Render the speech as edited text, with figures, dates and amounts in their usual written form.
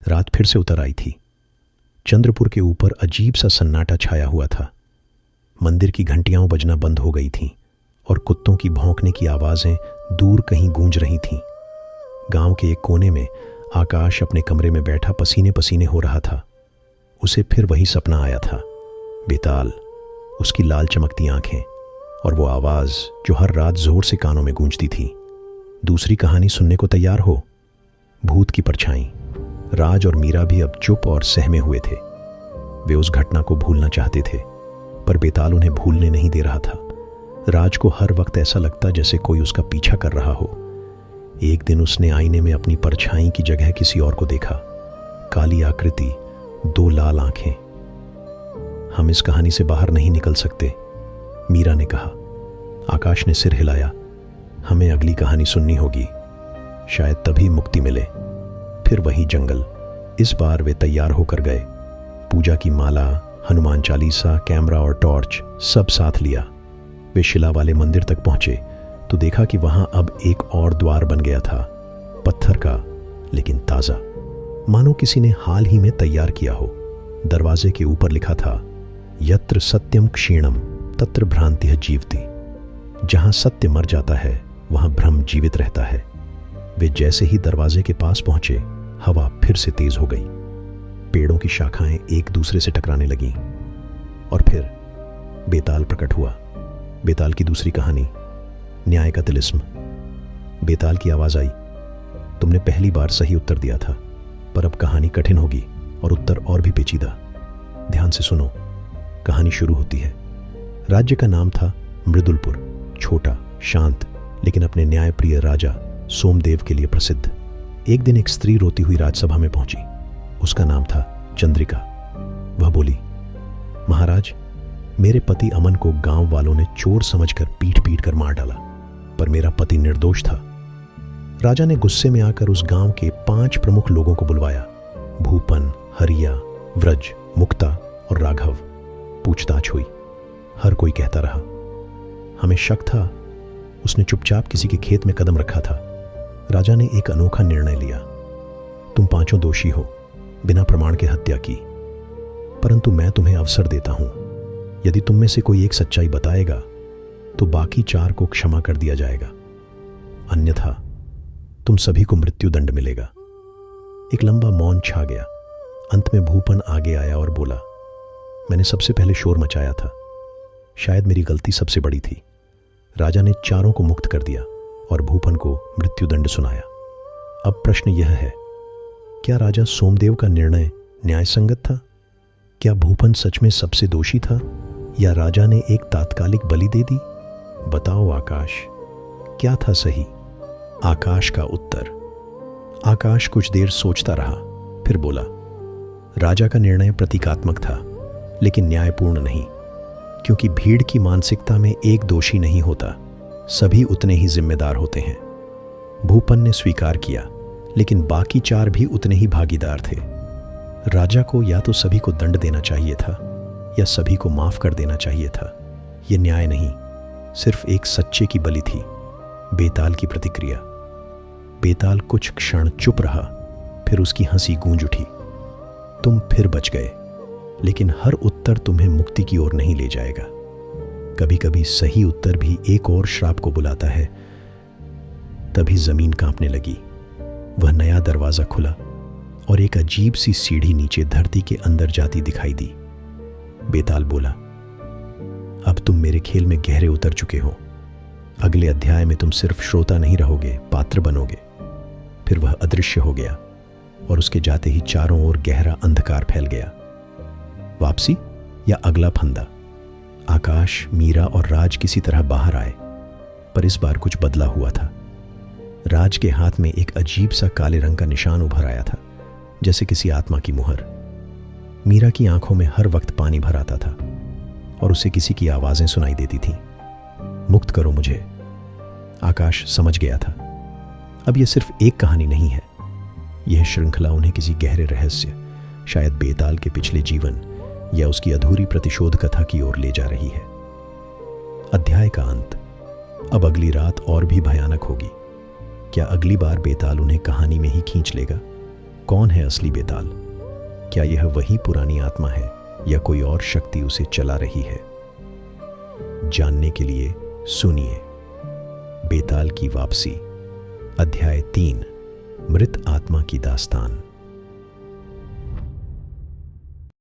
रात फिर से उतर आई थी। चंद्रपुर के ऊपर अजीब सा सन्नाटा छाया हुआ था। मंदिर की घंटियां बजना बंद हो गई थीं और कुत्तों की भौंकने की आवाज़ें दूर कहीं गूंज रही थीं। गांव के एक कोने में आकाश अपने कमरे में बैठा पसीने पसीने हो रहा था। उसे फिर वही सपना आया था, बेताल, उसकी लाल चमकती आंखें और वो आवाज़ जो हर रात जोर से कानों में गूंजती थी। दूसरी कहानी सुनने को तैयार हो? भूत की परछाई। राज और मीरा भी अब चुप और सहमे हुए थे। वे उस घटना को भूलना चाहते थे, पर बेताल उन्हें भूलने नहीं दे रहा था। राज को हर वक्त ऐसा लगता जैसे कोई उसका पीछा कर रहा हो। एक दिन उसने आईने में अपनी परछाई की जगह किसी और को देखा। काली आकृति, 2 लाल आंखें। हम इस कहानी से बाहर नहीं निकल सकते, मीरा ने कहा। आकाश ने सिर हिलाया। हमें अगली कहानी सुननी होगी, शायद तभी मुक्ति मिले। फिर वही जंगल। इस बार वे तैयार होकर गए। पूजा की माला, हनुमान चालीसा, कैमरा और टॉर्च सब साथ लिया। वे शिला वाले मंदिर तक पहुंचे तो देखा कि वहां अब एक और द्वार बन गया था, पत्थर का लेकिन ताजा, मानो किसी ने हाल ही में तैयार किया हो। दरवाजे के ऊपर लिखा था, यत्र सत्यम क्षीणम तत्र भ्रांतिः जीवति। जहां सत्य मर जाता है वहां भ्रम जीवित रहता है। वे जैसे ही दरवाजे के पास पहुंचे, हवा फिर से तेज हो गई। पेड़ों की शाखाएं एक दूसरे से टकराने लगीं और फिर बेताल प्रकट हुआ। बेताल की दूसरी कहानी, न्याय का तिलिस्म। बेताल की आवाज आई, तुमने पहली बार सही उत्तर दिया था, पर अब कहानी कठिन होगी और उत्तर और भी पेचीदा। ध्यान से सुनो। कहानी शुरू होती है। राज्य का नाम था मृदुलपुर। छोटा, शांत, लेकिन अपने न्यायप्रिय राजा सोमदेव के लिए प्रसिद्ध। एक दिन एक स्त्री रोती हुई राजसभा में पहुंची। उसका नाम था चंद्रिका। वह बोली, महाराज, मेरे पति अमन को गांव वालों ने चोर समझकर पीट पीट कर मार डाला, पर मेरा पति निर्दोष था। राजा ने गुस्से में आकर उस गांव के 5 प्रमुख लोगों को बुलवाया, भूपन, हरिया, व्रज, मुक्ता और राघव। पूछताछ हुई। हर कोई कहता रहा, हमें शक था उसने चुपचाप किसी के खेत में कदम रखा था। राजा ने एक अनोखा निर्णय लिया, तुम 5 दोषी हो, बिना प्रमाण के हत्या की, परंतु मैं तुम्हें अवसर देता हूं। यदि तुम में से कोई एक सच्चाई बताएगा तो बाकी 4 को क्षमा कर दिया जाएगा, अन्यथा तुम सभी को मृत्यु दंड मिलेगा। एक लंबा मौन छा गया। अंत में भूपन आगे आया और बोला, मैंने सबसे पहले शोर मचाया था, शायद मेरी गलती सबसे बड़ी थी। राजा ने 4 को मुक्त कर दिया और भूपन को मृत्युदंड सुनाया। अब प्रश्न यह है, क्या राजा सोमदेव का निर्णय न्यायसंगत था? क्या भूपन सच में सबसे दोषी था, या राजा ने एक तात्कालिक बलि दे दी? बताओ आकाश, क्या था सही? आकाश का उत्तर। आकाश कुछ देर सोचता रहा, फिर बोला, राजा का निर्णय प्रतीकात्मक था, लेकिन न्यायपूर्ण नहीं, क्योंकि भीड़ की मानसिकता में एक दोषी नहीं होता, सभी उतने ही जिम्मेदार होते हैं। भूपन ने स्वीकार किया, लेकिन बाकी 4 भी उतने ही भागीदार थे। राजा को या तो सभी को दंड देना चाहिए था या सभी को माफ कर देना चाहिए था। यह न्याय नहीं, सिर्फ एक सच्चे की बलि थी। बेताल की प्रतिक्रिया। बेताल कुछ क्षण चुप रहा, फिर उसकी हंसी गूंज उठी। तुम फिर बच गए, लेकिन हर उत्तर तुम्हें मुक्ति की ओर नहीं ले जाएगा। कभी कभी सही उत्तर भी एक और श्राप को बुलाता है। तभी जमीन कांपने लगी। वह नया दरवाजा खुला और एक अजीब सी सीढ़ी नीचे धरती के अंदर जाती दिखाई दी। बेताल बोला, अब तुम मेरे खेल में गहरे उतर चुके हो। अगले अध्याय में तुम सिर्फ श्रोता नहीं रहोगे, पात्र बनोगे। फिर वह अदृश्य हो गया और उसके जाते ही चारों ओर गहरा अंधकार फैल गया। वापसी या अगला फंदा? आकाश, मीरा और राज किसी तरह बाहर आए, पर इस बार कुछ बदला हुआ था। राज के हाथ में एक अजीब सा काले रंग का निशान उभर आया था, जैसे किसी आत्मा की मुहर। मीरा की आंखों में हर वक्त पानी भर आता था और उसे किसी की आवाजें सुनाई देती थीं। मुक्त करो मुझे। आकाश समझ गया था, अब यह सिर्फ एक कहानी नहीं है। यह श्रृंखला उन्हें किसी गहरे रहस्य, शायद बेताल के पिछले जीवन या उसकी अधूरी प्रतिशोध कथा की ओर ले जा रही है। अध्याय का अंत। अब अगली रात और भी भयानक होगी। क्या अगली बार बेताल उन्हें कहानी में ही खींच लेगा? कौन है असली बेताल? क्या यह वही पुरानी आत्मा है या कोई और शक्ति उसे चला रही है? जानने के लिए सुनिए बेताल की वापसी, अध्याय 3, मृत आत्मा की दास्तान।